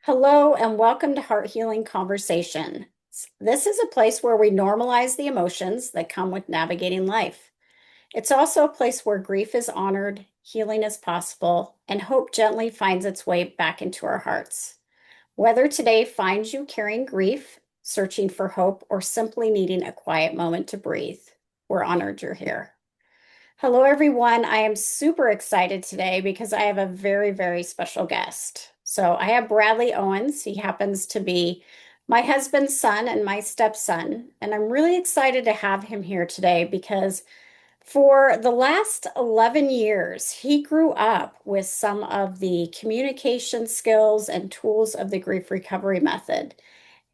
Hello, and welcome to Heart Healing Conversation. This is a place where we normalize the emotions that come with navigating life. It's also a place where grief is honored, healing is possible, and hope gently finds its way back into our hearts. Whether today finds you carrying grief, searching for hope, or simply needing a quiet moment to breathe, we're honored you're here. Hello, everyone. I am super excited today because I have a very, very special guest. So I have Bradley Owens. He happens to be my husband's son and my stepson. And I'm really excited to have him here today because for the last 11 years, he grew up with some of the communication skills and tools of the grief recovery method.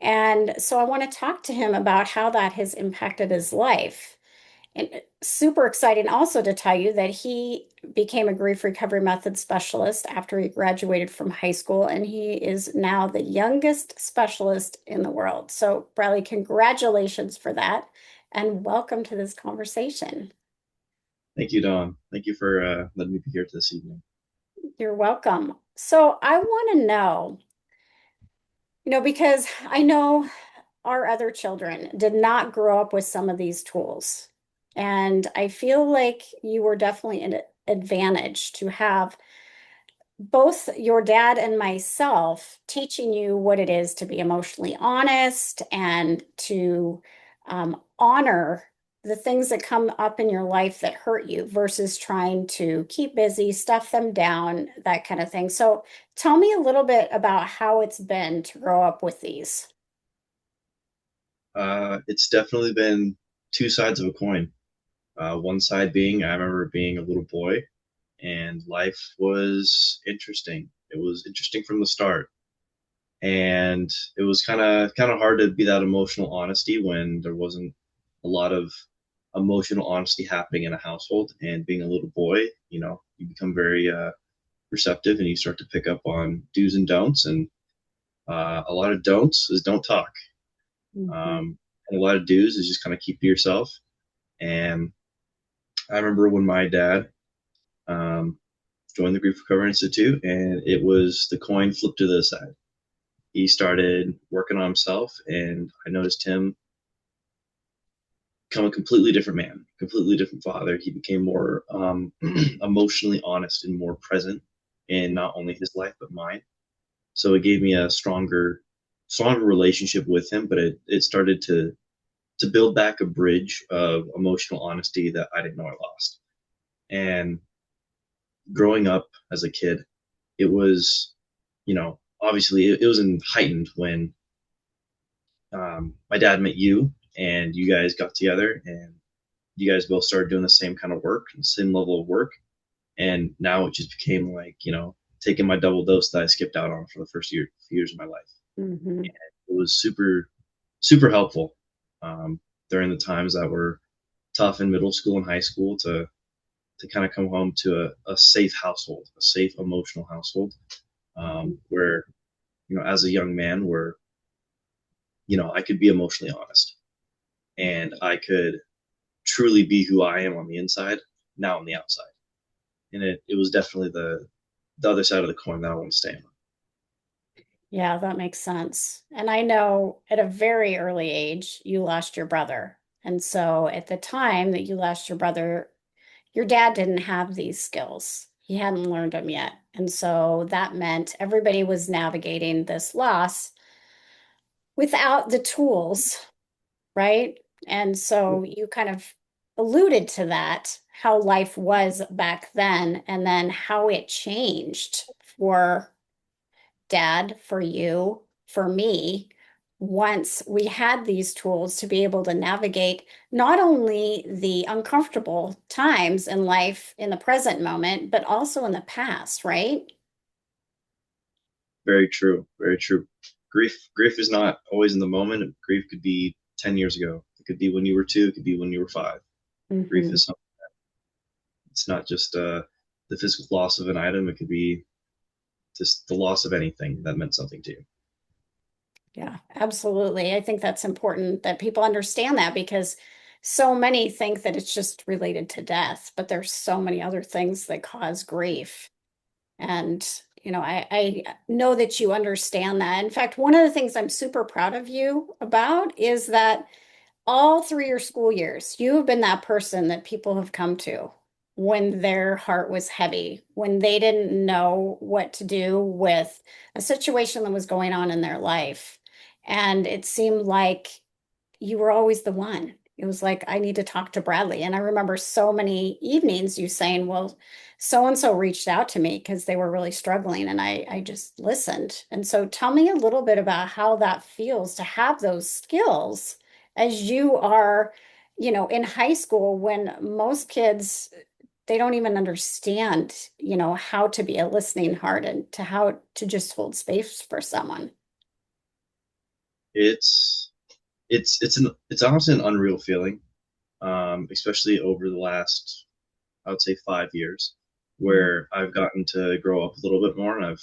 And so I want to talk to him about how that has impacted his life. And super exciting also to tell you that he became a grief recovery method specialist after he graduated from high school, and he is now the youngest specialist in the world. So, Bradley, congratulations for that, and welcome to this conversation. Thank you, Dawn. Thank you for letting me be here this evening. You're welcome. So, I want to know, because I know our other children did not grow up with some of these tools. And I feel like you were definitely an advantage to have both your dad and myself teaching you what it is to be emotionally honest and to honor the things that come up in your life that hurt you versus trying to keep busy, stuff them down, that kind of thing. So tell me a little bit about how it's been to grow up with these. It's definitely been two sides of a coin. One side being, I remember being a little boy, and life was interesting. It was interesting from the start, and it was kind of hard to be that emotional honesty when there wasn't a lot of emotional honesty happening in a household. And being a little boy, you become very receptive, and you start to pick up on do's and don'ts, and a lot of don'ts is don't talk. Mhm. And a lot of do's is just kind of keep to yourself. And I remember when my dad um, joined the Grief Recovery Institute, and it was the coin flipped to the side. He started working on himself, and I noticed him become a completely different man, completely different father. He became more emotionally honest and more present in not only his life but mine. So it gave me a stronger relationship with him. But it started to build back a bridge of emotional honesty that I didn't know I lost. And growing up as a kid, it was, obviously it was in heightened when my dad met you and you guys got together and you guys both started doing the same kind of work, the same level of work. And now it just became like, taking my double dose that I skipped out on for the first few years of my life. Mhm. It was super, super helpful during the times that were tough in middle school and high school to kind of come home to a safe household, a safe emotional household, where as a young man, where I could be emotionally honest and I could truly be who I am on the inside, now on the outside, and it was definitely the other side of the coin that I want to stay on. Yeah, that makes sense. And I know at a very early age, you lost your brother. And so at the time that you lost your brother, your dad didn't have these skills. He hadn't learned them yet. And so that meant everybody was navigating this loss without the tools, right? And so you kind of alluded to that, how life was back then, and then how it changed for dad, for you, for me, once we had these tools to be able to navigate not only the uncomfortable times in life in the present moment, but also in the past, right? Very true, very true. Grief is not always in the moment. Grief could be 10 years ago. It could be when you were two. It could be when you were five. Grief Hmm. is something. It's not just the physical loss of an item. It could be just the loss of anything that meant something to you. Yeah, absolutely. I think that's important that people understand that because so many think that it's just related to death, but there's so many other things that cause grief. And I know that you understand that. In fact, one of the things I'm super proud of you about is that all through your school years, you have been that person that people have come to when their heart was heavy, when they didn't know what to do with a situation that was going on in their life. And it seemed like you were always the one. It was like, I need to talk to Bradley. And I remember so many evenings you saying, well, so and so reached out to me because they were really struggling, and I just listened. And so tell me a little bit about how that feels to have those skills as you are, in high school when most kids, they don't even understand, how to be a listening heart and to how to just hold space for someone. It's it's honestly an unreal feeling, especially over the last, I would say, 5 years, Mhm. where I've gotten to grow up a little bit more, and I've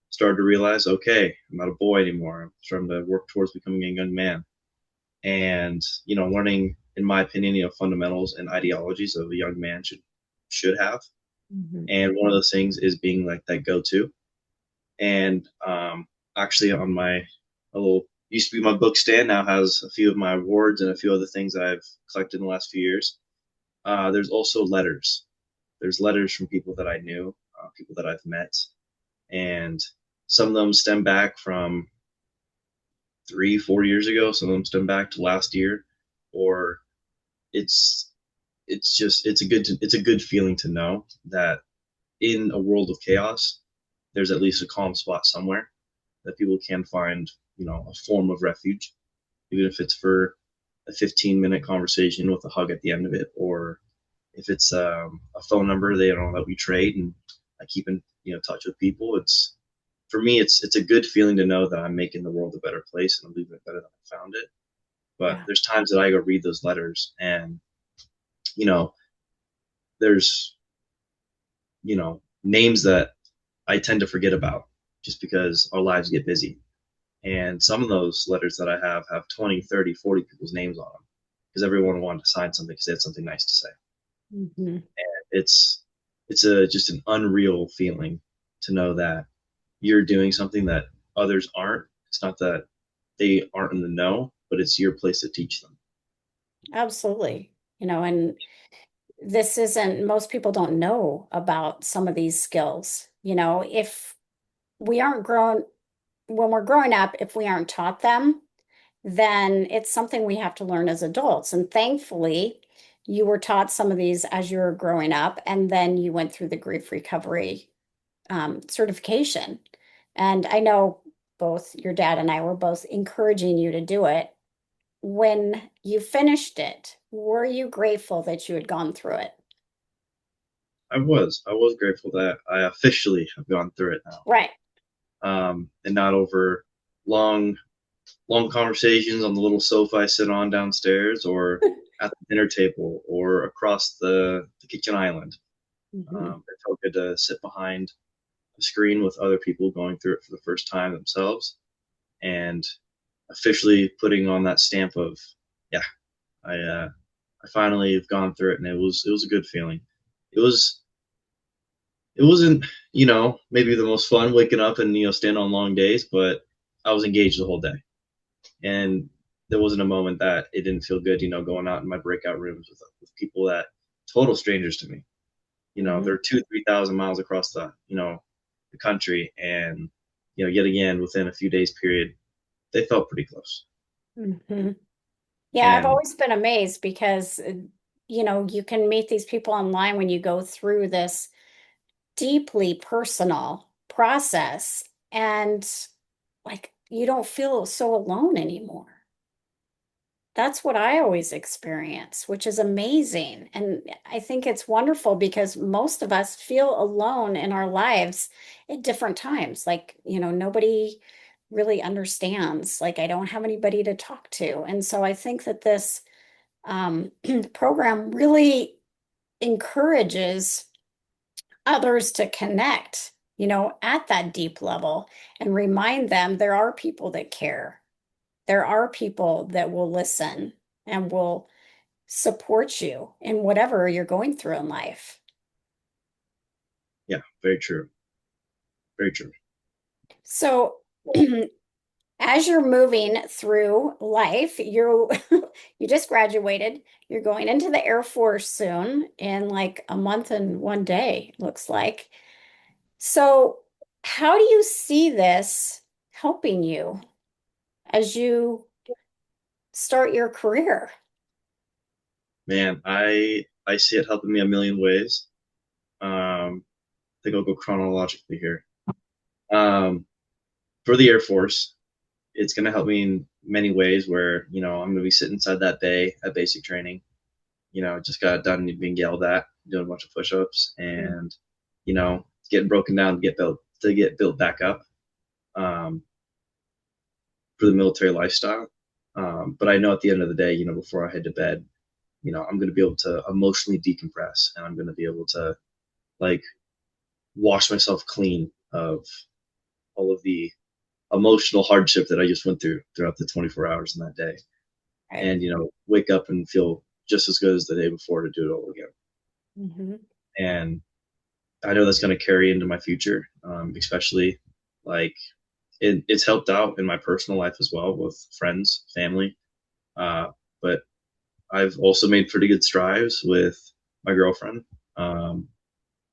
started to realize, okay, I'm not a boy anymore. I'm starting to work towards becoming a young man, and learning, in my opinion, fundamentals and ideologies of a young man should have. Mhm. And one of those things is being like that go-to. And actually, on my a little used to be my book stand, now has a few of my awards and a few other things that I've collected in the last few years. There's also letters. There's letters from people that I knew, people that I've met, and some of them stem back from 3, 4 years ago. Some of them stem back to last year, or it's it's a good feeling to know that in a world of chaos, there's at least a calm spot somewhere that people can find, a form of refuge, even if it's for a 15-minute conversation with a hug at the end of it, or if it's a phone number they don't know that we trade and I keep in touch with people. It's for me, it's a good feeling to know that I'm making the world a better place and I'm leaving it better than I found it. But Yeah. there's times that I go read those letters and you know there's names that I tend to forget about just because our lives get busy. And some of those letters that I have 20, 30, 40 people's names on them because everyone wanted to sign something because they had something nice to say. Mhm. It's it's a just an unreal feeling to know that you're doing something that others aren't. It's not that they aren't in the know, but it's your place to teach them. Absolutely. And this isn't, most people don't know about some of these skills. If we aren't grown, when we're growing up, if we aren't taught them, then it's something we have to learn as adults. And thankfully, you were taught some of these as you were growing up, and then you went through the grief recovery certification. And I know both your dad and I were both encouraging you to do it. When you finished it, were you grateful that you had gone through it? I was grateful that I officially have gone through it now, Right. and not over long long conversations on the little sofa I sit on downstairs, or at the dinner table, or across the kitchen island. Mhm. It felt good to sit behind a screen with other people going through it for the first time themselves, and officially putting on that stamp of, yeah, I finally have gone through it, and it was a good feeling. It was it wasn't maybe the most fun waking up and stand on long days, but I was engaged the whole day, and there wasn't a moment that it didn't feel good, going out in my breakout rooms with people that total strangers to me. Mhm. They're 2, 3 thousand miles across the country, and yet again within a few days period, they felt pretty close. Mhm. Yeah, I've And always been amazed because, you can meet these people online when you go through this deeply personal process, and like you don't feel so alone anymore. That's what I always experience, which is amazing. And I think it's wonderful because most of us feel alone in our lives at different times. Like, nobody really understands. Like, I don't have anybody to talk to. And so I think that this program really encourages others to connect, at that deep level and remind them there are people that care. There are people that will listen and will support you in whatever you're going through in life. yeah, very true. Very true. So, as you're moving through life, you just graduated. You're going into the Air Force soon in like a month and 1 day, looks like. So, how do you see this helping you as you start your career? Man, I see it helping me a million ways. I think I'll go chronologically here. Um, for the Air Force, it's going to help me in many ways where, I'm going to be sitting inside that bay at basic training. Just got done being yelled at, doing a bunch of push-ups and, getting broken down to get built back up um, for the military lifestyle. But I know at the end of the day, before I head to bed, I'm going to be able to emotionally decompress and I'm going to be able to like wash myself clean of all of the emotional hardship that I just went through throughout the 24 hours in that day. Right. And, wake up and feel just as good as the day before to do it all again. Hmm. And I know that's going to carry into my future, especially like it's helped out in my personal life as well with friends, family. But I've also made pretty good strides with my girlfriend. Um,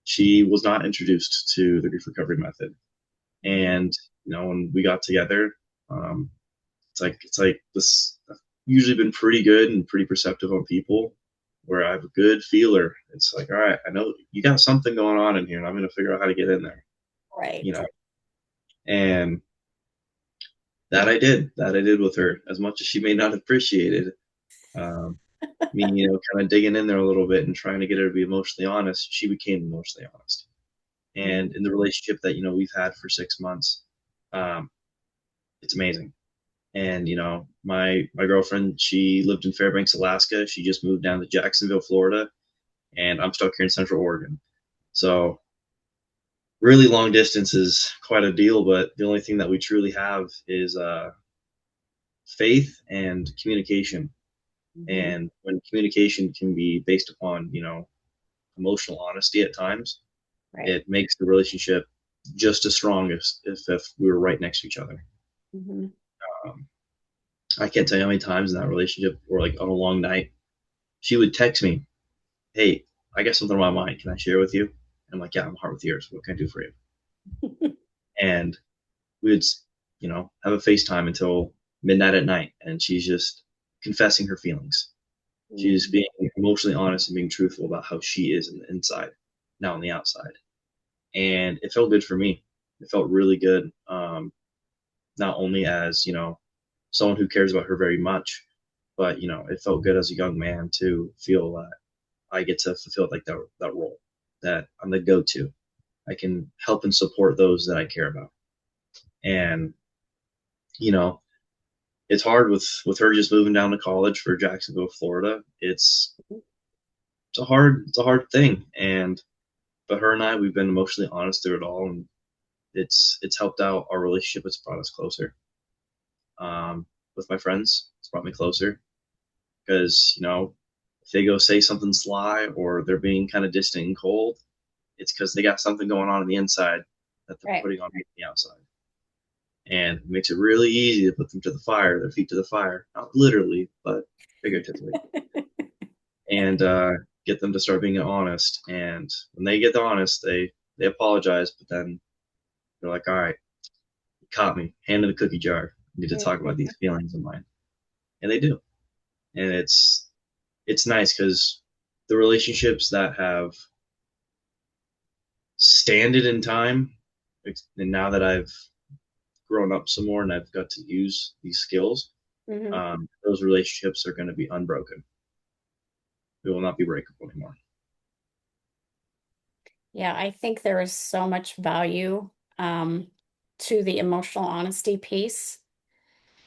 she was not introduced to the grief recovery method, and when we got together, um, it's like this. I've usually been pretty good and pretty perceptive on people, where I have a good feeler. It's like, all right, I know you got something going on in here, and I'm going to figure out how to get in there. You Right. know, and that I did with her, as much as she may not appreciate it. Um, me, kind of digging in there a little bit and trying to get her to be emotionally honest. She became emotionally honest, Mhm. and in the relationship that we've had for 6 months, um, it's amazing. And my girlfriend, she lived in Fairbanks, Alaska. She just moved down to Jacksonville, Florida, and I'm stuck here in Central Oregon. So really long distance is quite a deal, but the only thing that we truly have is faith and communication. Mhm. And when communication can be based upon emotional honesty at times, Right. it makes the relationship just as strong as if we were right next to each other. Mhm. Um, I can't tell you how many times in that relationship, or like on a long night, she would text me, "Hey, I got something on my mind. Can I share with you?" I'm like, "Yeah, I'm heart with yours. What can I do for you?" And we would, have a FaceTime until midnight at night, and she's just confessing her feelings. She's Mhm. being emotionally honest and being truthful about how she is in the inside, not on the outside. And it felt good for me. It felt really good. Not only as someone who cares about her very much, but it felt good as a young man to feel that I get to fulfill like that role, that I'm the go-to. I can help and support those that I care about. And you know, it's hard with her just moving down to college for Jacksonville, Florida. It's a hard thing, and but her and I, we've been emotionally honest through it all, and it's helped out our relationship. It's brought us closer. With my friends, it's brought me closer because if they go say something sly or they're being kind of distant and cold, it's because they got something going on the inside that they're Right. putting on the outside, and it makes it really easy to put them to the fire, their feet to the fire, not literally, but figuratively, and get them to start being honest. And when they get honest, they apologize, but then they're like, "All right, you caught me. Hand in the cookie jar. I need to talk about these feelings of mine," and they do, and it's nice because the relationships that have standed in time, and now that I've grown up some more and I've got to use these skills, Mhm. those relationships are going to be unbroken. They will not be breakable anymore. Yeah, I think there is so much value um, to the emotional honesty piece.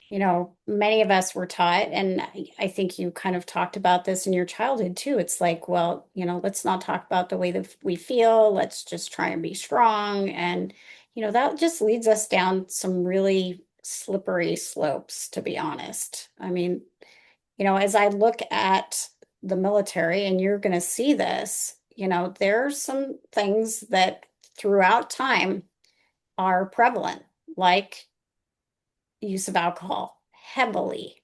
Many of us were taught, and I think you kind of talked about this in your childhood too. It's like, well, let's not talk about the way that we feel. Let's just try and be strong. And, that just leads us down some really slippery slopes, to be honest. I mean, as I look at the military, and you're going to see this, there's some things that throughout time are prevalent, like use of alcohol heavily.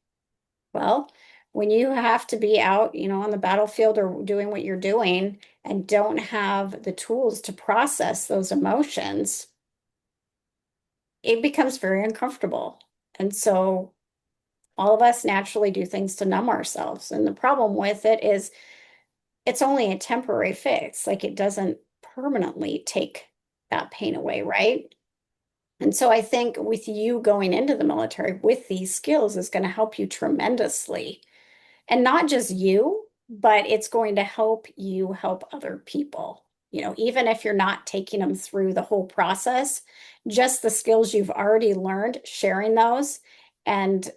Well, when you have to be out, on the battlefield or doing what you're doing and don't have the tools to process those emotions, it becomes very uncomfortable. And so all of us naturally do things to numb ourselves. And the problem with it is it's only a temporary fix. Like it doesn't permanently take that pain away, right? And so I think with you going into the military with these skills is going to help you tremendously. And not just you, but it's going to help you help other people. Even if you're not taking them through the whole process, just the skills you've already learned, sharing those and,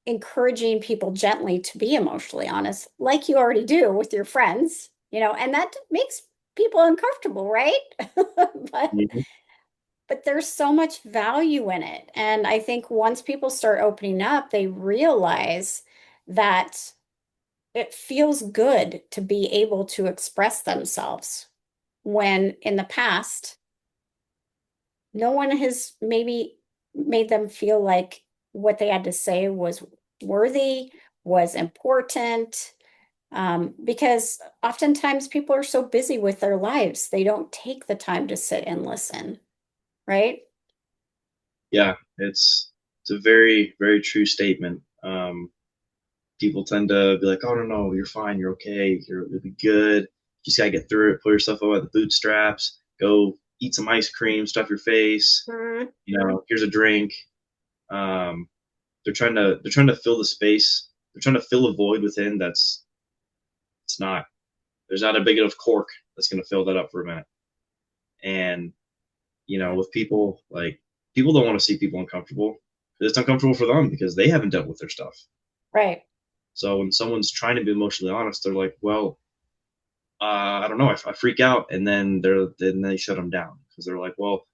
encouraging people gently to be emotionally honest, like you already do with your friends, and that makes people uncomfortable, right? But Mhm. but there's so much value in it. And I think once people start opening up, they realize that it feels good to be able to express themselves when in the past, no one has maybe made them feel like what they had to say was worthy, was important. Because oftentimes people are so busy with their lives, they don't take the time to sit and listen, right? Yeah, it's a very, very true statement. People tend to be like, "Oh no, no, you're fine, you're okay, you'll be good. Just gotta get through it. Pull yourself up by the bootstraps. Go eat some ice cream, stuff your face. Mhm. Here's a drink." Um, they're trying to fill the space. They're trying to fill a void within that's it's not. There's not a big enough cork that's gonna fill that up for a minute. And Yeah, with people, like, people don't want to see people uncomfortable. It's uncomfortable for them because they haven't dealt with their stuff. right. So when someone's trying to be emotionally honest, they're like, "Well, I don't know. I freak out," and then they shut them down because they're like, "Well,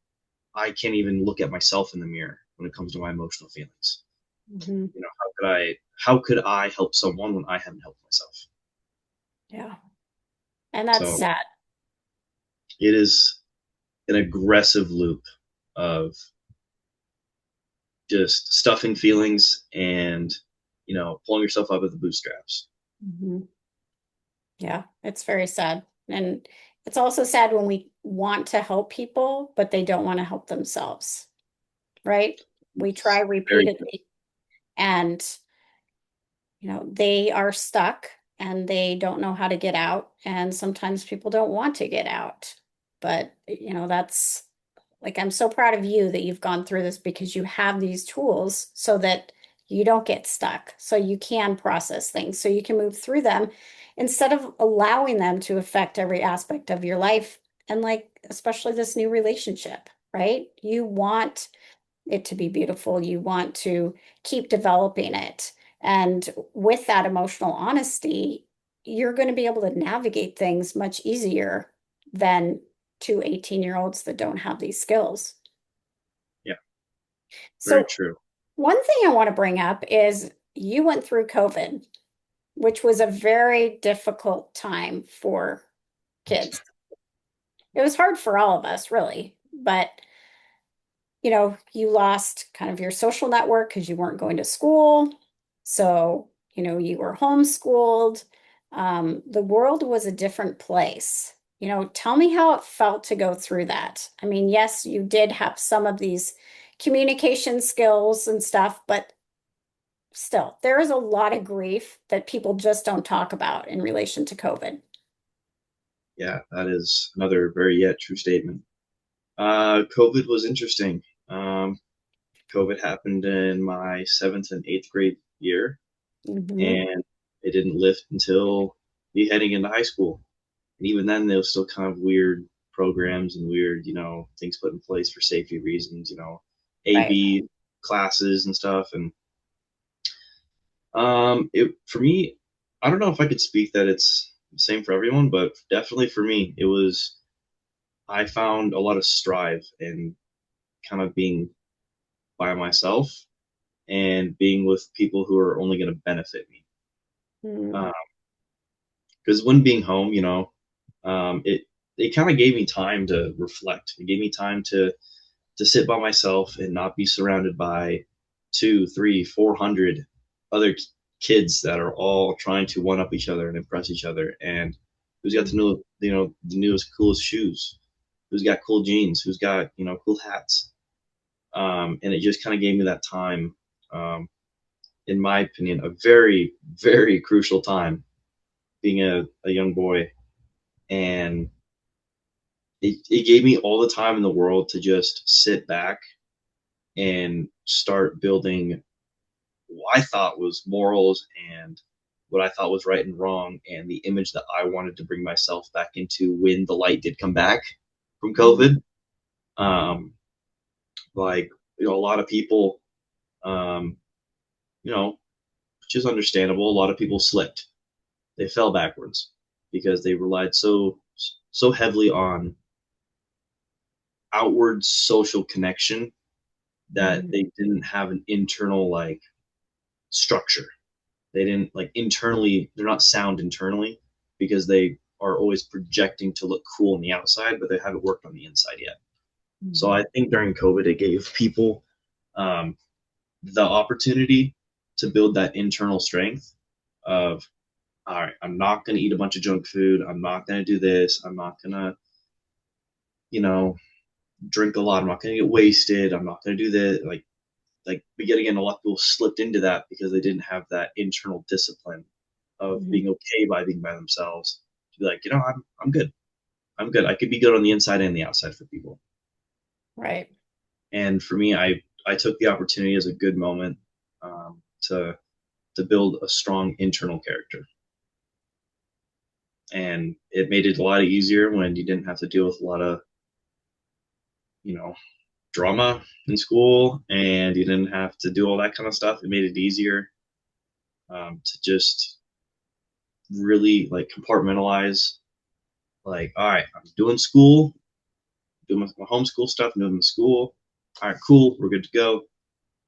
I can't even look at myself in the mirror when it comes to my emotional feelings. Mhm. How could I help someone when I haven't helped myself?" Yeah. And that's So sad. it is an aggressive loop of just stuffing feelings and pulling yourself up at the bootstraps. Mhm. Yeah, it's very sad. And it's also sad when we want to help people, but they don't want to help themselves, right? We try It's very true. repeatedly and, they are stuck and they don't know how to get out. And sometimes people don't want to get out. But, that's like, I'm so proud of you that you've gone through this because you have these tools so that you don't get stuck, so you can process things, so you can move through them instead of allowing them to affect every aspect of your life. And, like, especially this new relationship, right? You want it to be beautiful, you want to keep developing it. And with that emotional honesty, you're going to be able to navigate things much easier than two 18-year-olds that don't have these skills. Yeah, very So, true. one thing I want to bring up is you went through COVID, which was a very difficult time for kids. It was hard for all of us, really, but you lost kind of your social network because you weren't going to school. So, you were homeschooled. The world was a different place. Tell me how it felt to go through that. I mean, yes, you did have some of these communication skills and stuff, but still, there is a lot of grief that people just don't talk about in relation to COVID. Yeah, that is another very yet true statement. COVID was interesting. COVID happened in my seventh and eighth grade year, Hmm. and it didn't lift until me heading into high school. And even then, there was still kind of weird programs and weird, things put in place for safety reasons, Right. AB classes and stuff. And it for me, I don't know if I could speak that it's the same for everyone, but definitely for me, it was. I found a lot of strive in kind of being by myself and being with people who are only going to benefit me. Mm. Because when being home, it kind of gave me time to reflect. It gave me time to to sit by myself and not be surrounded by two, three, 400 other kids that are all trying to one up each other and impress each other. And who's got the new, the newest, coolest shoes? Who's got cool jeans? Who's got, cool hats? And it just kind of gave me that time, in my opinion, a very, very crucial time being a young boy. And it gave me all the time in the world to just sit back and start building what I thought was morals and what I thought was right and wrong, and the image that I wanted to bring myself back into when the light did come back from Mhm. COVID. Um, like, a lot of people, um, you know, which is understandable. A lot of people slipped. They fell backwards because they relied so heavily on outward social connection that Mhm. they didn't have an internal like structure. They didn't like internally, they're not sound internally because they are always projecting to look cool on the outside, but they haven't worked on the inside yet. So I Mhm. think during COVID, it gave people um, the opportunity to build that internal strength of, all right, I'm not going to eat a bunch of junk food. I'm not going to do this. I'm not going to, you know, drink a lot. I'm not going to get wasted. I'm not going to do this. Like we get again, a lot of people slipped into that because they didn't have that internal discipline of Mhm. being okay by being by themselves. To be like, I'm good. I'm good. I could be good on the inside and the outside for people. Right. And for me, I took the opportunity as a good moment, to build a strong internal character, and it made it a lot easier when you didn't have to deal with a lot of you know drama in school, and you didn't have to do all that kind of stuff. It made it easier, to just really like compartmentalize. Like, all right, I'm doing school, doing my homeschool stuff, doing the school. All right, cool, we're good to go.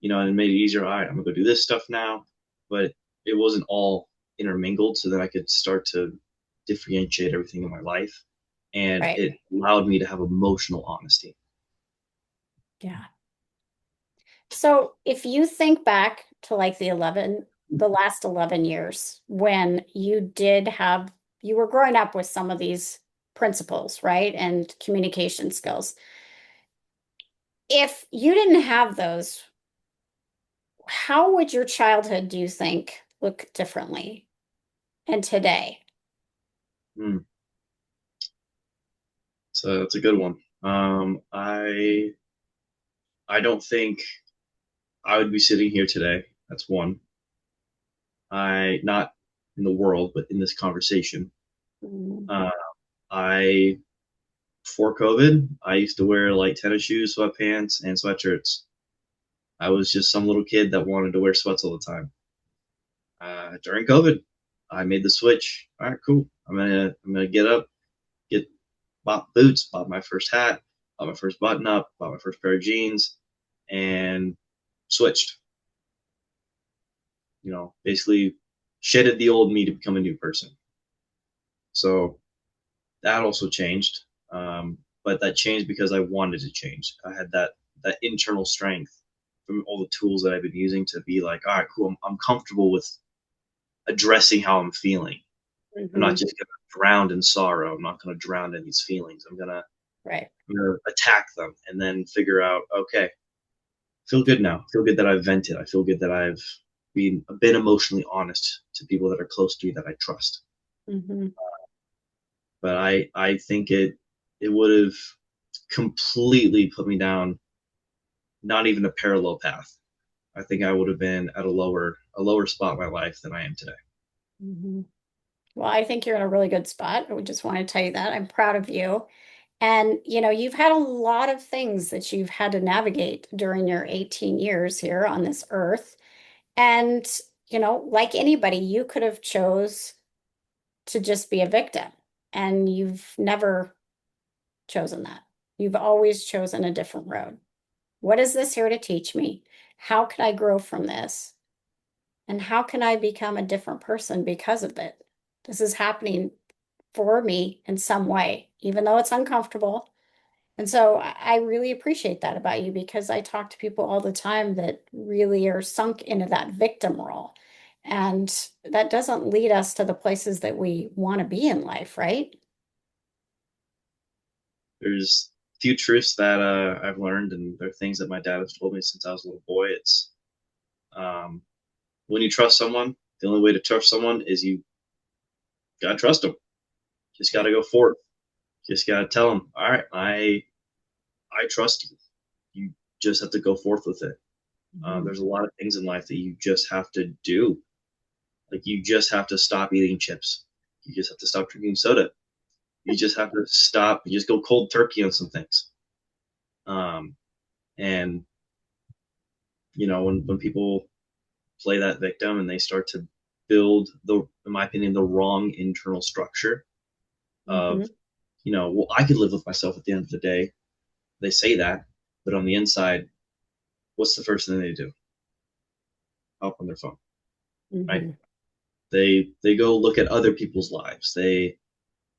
And it made it easier. All right, I'm gonna go do this stuff now, but it wasn't all intermingled, so that I could start to differentiate everything in my life, and Right. it allowed me to have emotional honesty. Yeah. So if you think back to like the last 11 years when you were growing up with some of these principles, right? And communication skills. If you didn't have those, how would your childhood, do you think, look differently? And today? Hmm. So that's a good one. I don't think I would be sitting here today. That's one. I not in the world, but in this conversation. Mm. Uh, I Before COVID, I used to wear like tennis shoes, sweatpants, and sweatshirts. I was just some little kid that wanted to wear sweats all the time. During COVID, I made the switch. All right, cool. I'm gonna get up, get bought boots, bought my first hat, bought my first button up, bought my first pair of jeans, and switched. Basically shedded the old me to become a new person. So that also changed. But that changed because I wanted to change. I had that internal strength from all the tools that I've been using to be like, all right, cool. I'm comfortable with addressing how I'm feeling. I'm not Mhm. just gonna drown in sorrow. I'm not gonna drown in these feelings. Right. I'm gonna attack them and then figure out, okay, feel good now. Feel good that I've vented. I feel good that I've been emotionally honest to people that are close to me that I trust. Mhm. But I think it would have completely put me down, not even a parallel path. I think I would have been at a lower spot in my life than I am today. Mhm. Well, I think you're in a really good spot. I just want to tell you that. I'm proud of you. And, you've had a lot of things that you've had to navigate during your 18 years here on this earth. And, like anybody, you could have chose to just be a victim. And you've never chosen that. You've always chosen a different road. What is this here to teach me? How can I grow from this? And how can I become a different person because of it? This is happening for me in some way, even though it's uncomfortable. And so I really appreciate that about you because I talk to people all the time that really are sunk into that victim role. And that doesn't lead us to the places that we want to be in life, right? There's a few truths that I've learned, and there are things that my dad has told me since I was a little boy. It's um, when you trust someone, the only way to trust someone is you gotta trust them. Just Yeah. gotta go forward. Just gotta tell them, all right, I trust you. You just have to go forth with it. Mhm. There's a lot of things in life that you just have to do. Like you just have to stop eating chips. You just have to stop drinking soda. You just have to stop. You just go cold turkey on some things. Um, and when people play that victim and they start to build in my opinion, the wrong internal structure of, Mhm. well, I could live with myself at the end of the day. They say that, but on the inside, what's the first thing they do? Hop on their phone, right? Mhm. They go look at other people's lives. They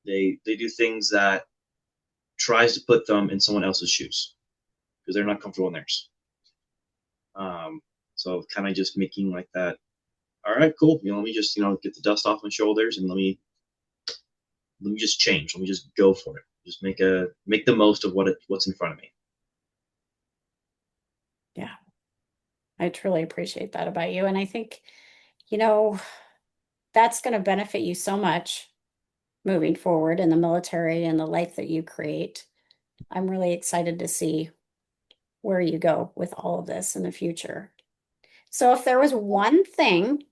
do things that tries to put them in someone else's shoes because they're not comfortable in theirs. Um, so kind of just making like that. All right, cool. Let me just get the dust off my shoulders and let me just change. Let me just go for it. Just make the most of what's in front of me. Yeah. I truly appreciate that about you. And I think, you know, that's going to benefit you so much moving forward in the military and the life that you create. I'm really excited to see where you go with all of this in the future. So, if there was one thing,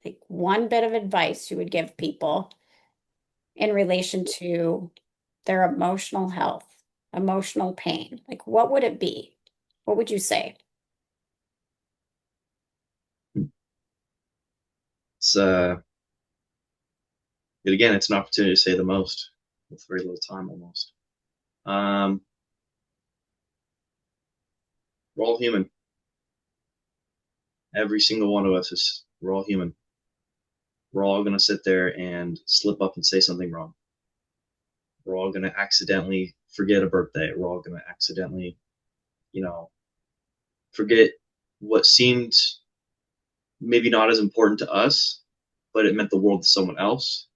like one bit of advice you would give people in relation to their emotional health, emotional pain, like what would it be? What would you say? It's But again, it's an opportunity to say the most with very little time almost. Um, we're all human. Every single one of us is. We're all human. We're all gonna sit there and slip up and say something wrong. We're all gonna accidentally forget a birthday. We're all gonna accidentally, you know, forget what seemed maybe not as important to us, but it meant the world to someone else.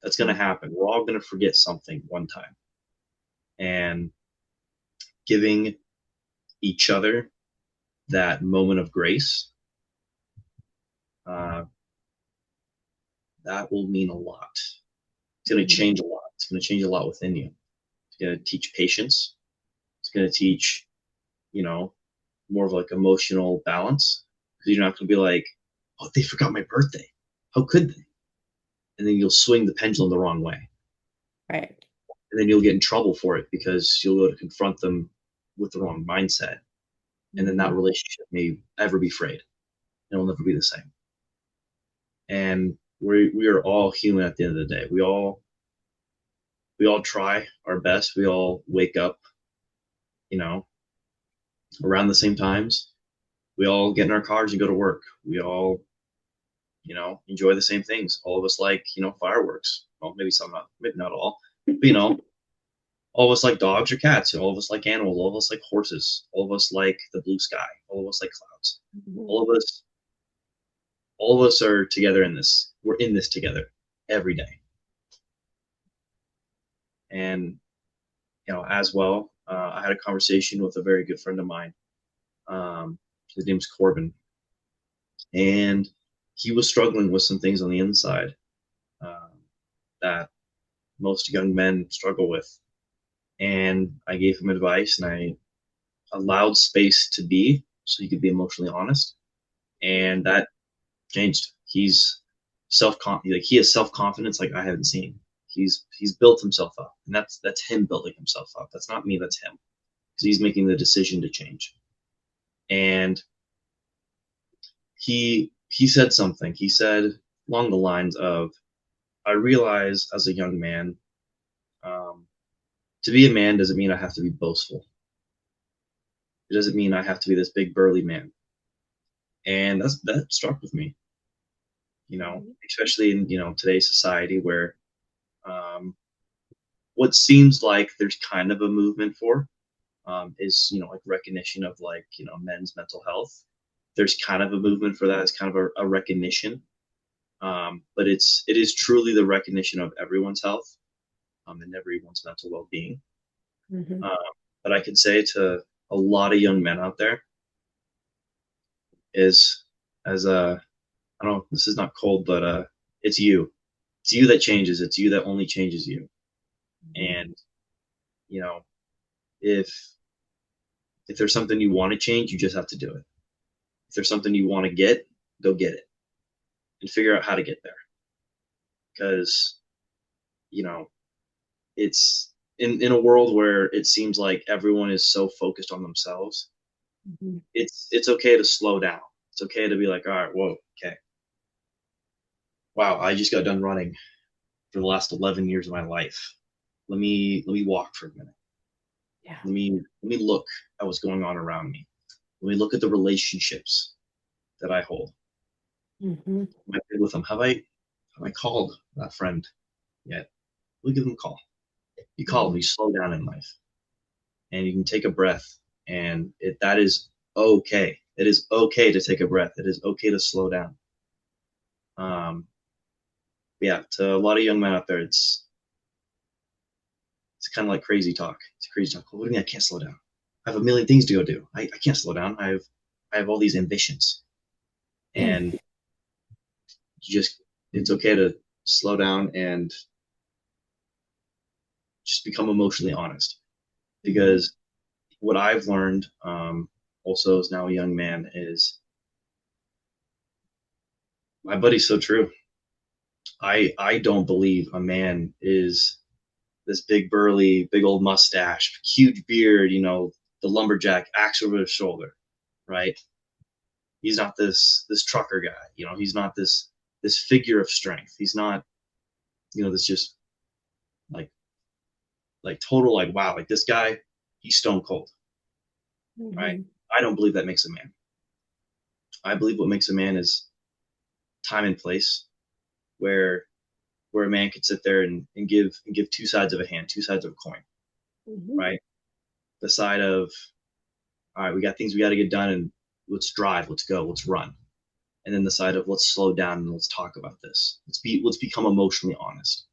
That's gonna happen. We're all gonna forget something one time. And giving each other that moment of grace, uh, that will mean a lot. It's going to Mhm. change a lot. It's going to change a lot within you. It's going to teach patience. It's going to teach, you know, more of like emotional balance because you're not going to be like, oh, they forgot my birthday. How could they? And then you'll swing the pendulum the wrong way. Right. And then you'll get in trouble for it because you'll go to confront them with the wrong mindset. And then that Mhm. relationship may ever be frayed. It'll never be the same. And we are all human at the end of the day. We all try our best. We all wake up, you know, around the same times. We all get in our cars and go to work. We all, enjoy the same things. All of us like, fireworks. Well, maybe some not, maybe not all, but all of us like dogs or cats. All of us like animals. All of us like horses. All of us like the blue sky. All of us like clouds. Mhm. All of us, all of us are together in this. We're in this together every day. And as well, I had a conversation with a very good friend of mine. Um, his name's Corbin, and he was struggling with some things on the inside um, that most young men struggle with. And I gave him advice, and I allowed space to be so he could be emotionally honest, and that changed. He's like he has self confidence like I haven't seen. He's built himself up, and that's him building himself up. That's not me. That's him because he's making the decision to change. And he said something. He said along the lines of, "I realize as a young man, um, to be a man doesn't mean I have to be boastful. It doesn't mean I have to be this big burly man." And that struck with me, especially in today's society where um, what seems like there's kind of a movement for. is like recognition of like men's mental health. There's kind of a movement for that. It's kind of a recognition, but it is truly the recognition of everyone's health, and everyone's mental well-being. Mhm. Uh, but I could say to a lot of young men out there is as a I don't know, this is not cold, but it's you. It's you that changes. It's you that only changes you. Mhm. And you know, if there's something you want to change, you just have to do it. If there's something you want to get, go get it and figure out how to get there. Because you know, it's in a world where it seems like everyone is so focused on themselves. Mhm. It's okay to slow down. It's okay to be like, all right, whoa, okay, wow, I just got done running for the last 11 years of my life. Let me walk for a minute. Yeah. Let me look at what's going on around me. Let me look at the relationships that I hold. Mhm. Am I good with them? Have I called that friend yet? We'll give them a call. You call them, Mhm. you slow down in life and you can take a breath, and that is okay. It is okay to take a breath. It is okay to slow down. Um, yeah, to a lot of young men out there, it's kind of like crazy talk. It's crazy talk. What do you mean I can't slow down? I have a million things to go do. I can't slow down. I have all these ambitions, and you just it's okay to slow down and just become emotionally honest. Mhm. Because what I've learned, also as now a young man, is my buddy's so true. I don't believe a man is this big burly, big old mustache, huge beard, the lumberjack, axe over his shoulder, right? He's not this trucker guy, he's not this figure of strength. He's not, this just like total like wow, like this guy, he's stone cold, right? Mhm. I don't believe that makes a man. I believe what makes a man is time and place, where a man could sit there and give two sides of a hand, two sides of a coin, Mhm. right? The side of all right, we got things we got to get done, and let's drive, let's go, let's run. And then the side of let's slow down and let's talk about this. Let's become emotionally honest.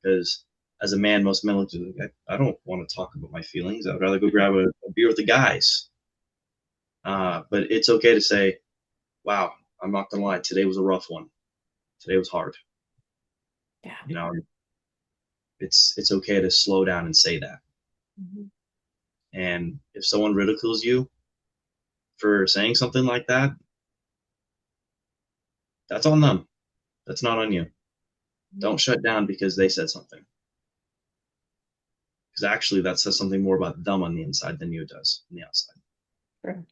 Because as a man, most men look at like, I don't want to talk about my feelings. I'd rather go grab a beer with the guys. But it's okay to say, wow, I'm not gonna lie, today was a rough one. Today was hard. Yeah. You know, it's okay to slow down and say that. Mhm. And if someone ridicules you for saying something like that, that's on them. That's not on you. Mhm. Don't shut down because they said something. Because actually, that says something more about them on the inside than you does on the outside. True.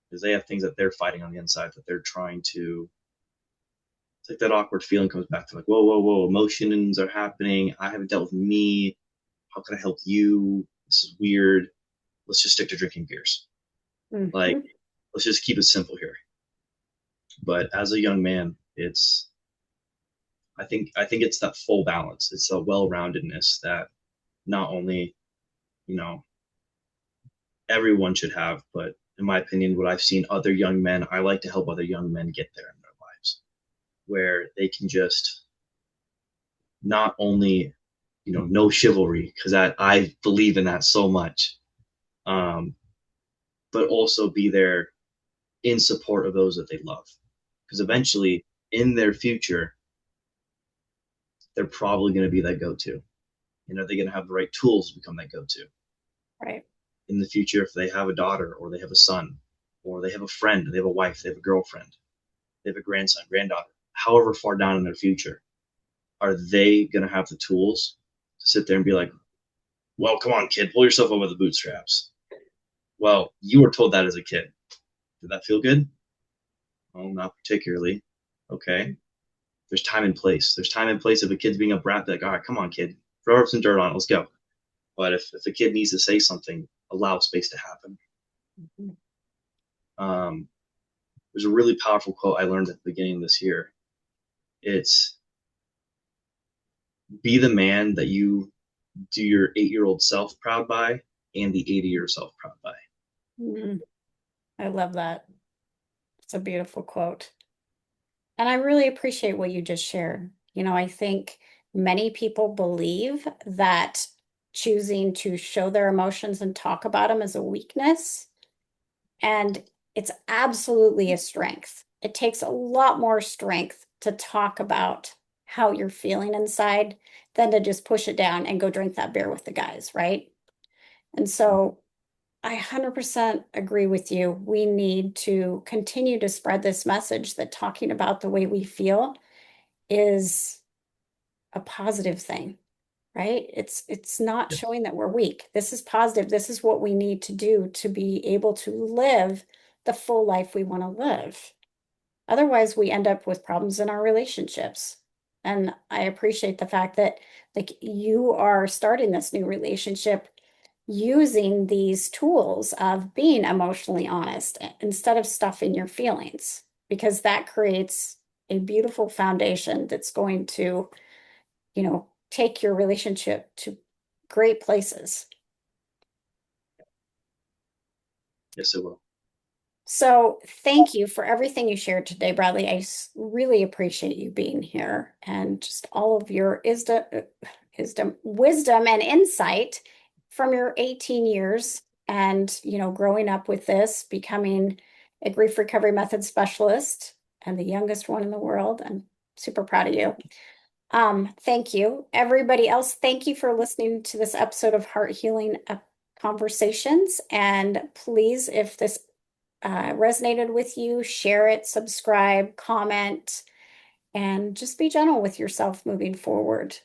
Because they have things that they're fighting on the inside that they're trying to. It's like that awkward feeling comes back to like, whoa, whoa, whoa, emotions are happening. I haven't dealt with me. How can I help you? This is weird. Let's just stick to drinking beers. Like, Mhm. let's just keep it simple here. But as a young man, I think it's that full balance. It's a well-roundedness that not only you know everyone should have, but in my opinion, what I've seen other young men, I like to help other young men get there in their lives, where they can just not only no chivalry, because I believe in that so much, um, but also be there in support of those that they love, because eventually in their future they're probably going to be that go-to. They're going to have the right tools to become that go-to Right. in the future. If they have a daughter or they have a son or they have a friend, they have a wife, they have a girlfriend, they have a grandson, granddaughter, however far down in their future, are they going to have the tools to sit there and be like, well, come on, kid, pull yourself up with the bootstraps? Well, you were told that as a kid. Did that feel good? Well, not particularly. Okay. There's time and place. There's time and place. If a kid's being a brat, be like, all right, come on, kid, throw up some dirt on it. Let's go. But if a kid needs to say something, allow space to happen. Mhm. Um, there's a really powerful quote I learned at the beginning of this year. It's be the man that you do your 8-year-old self proud by, and the 80 year self proud by. Mm, I love that. It's a beautiful quote. And I really appreciate what you just shared. I think many people believe that choosing to show their emotions and talk about them is a weakness. And it's absolutely a strength. It takes a lot more strength to talk about how you're feeling inside than to just push it down and go drink that beer with the guys, right? And so I 100% agree with you. We need to continue to spread this message that talking about the way we feel is a positive thing, right? It's not Yes. showing that we're weak. This is positive. This is what we need to do to be able to live the full life we want to live. Otherwise, we end up with problems in our relationships. And I appreciate the fact that like you are starting this new relationship using these tools of being emotionally honest instead of stuffing your feelings, because that creates a beautiful foundation that's going to, take your relationship to great places. Yes, it will. So thank you for everything you shared today, Bradley. Really appreciate you being here and just all of your wisdom and insight from your 18 years and, growing up with this, becoming a grief recovery method specialist and the youngest one in the world. I'm super proud of you. Thank you. Everybody else, thank you for listening to this episode of Heart Healing Conversations. And please, if this resonated with you, share it, subscribe, comment, and just be gentle with yourself moving forward.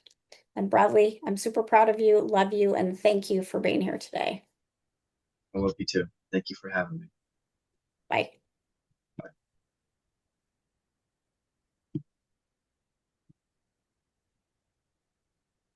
And Bradley, I'm super proud of you, love you, and thank you for being here today. I love you too. Thank you for having me. Bye.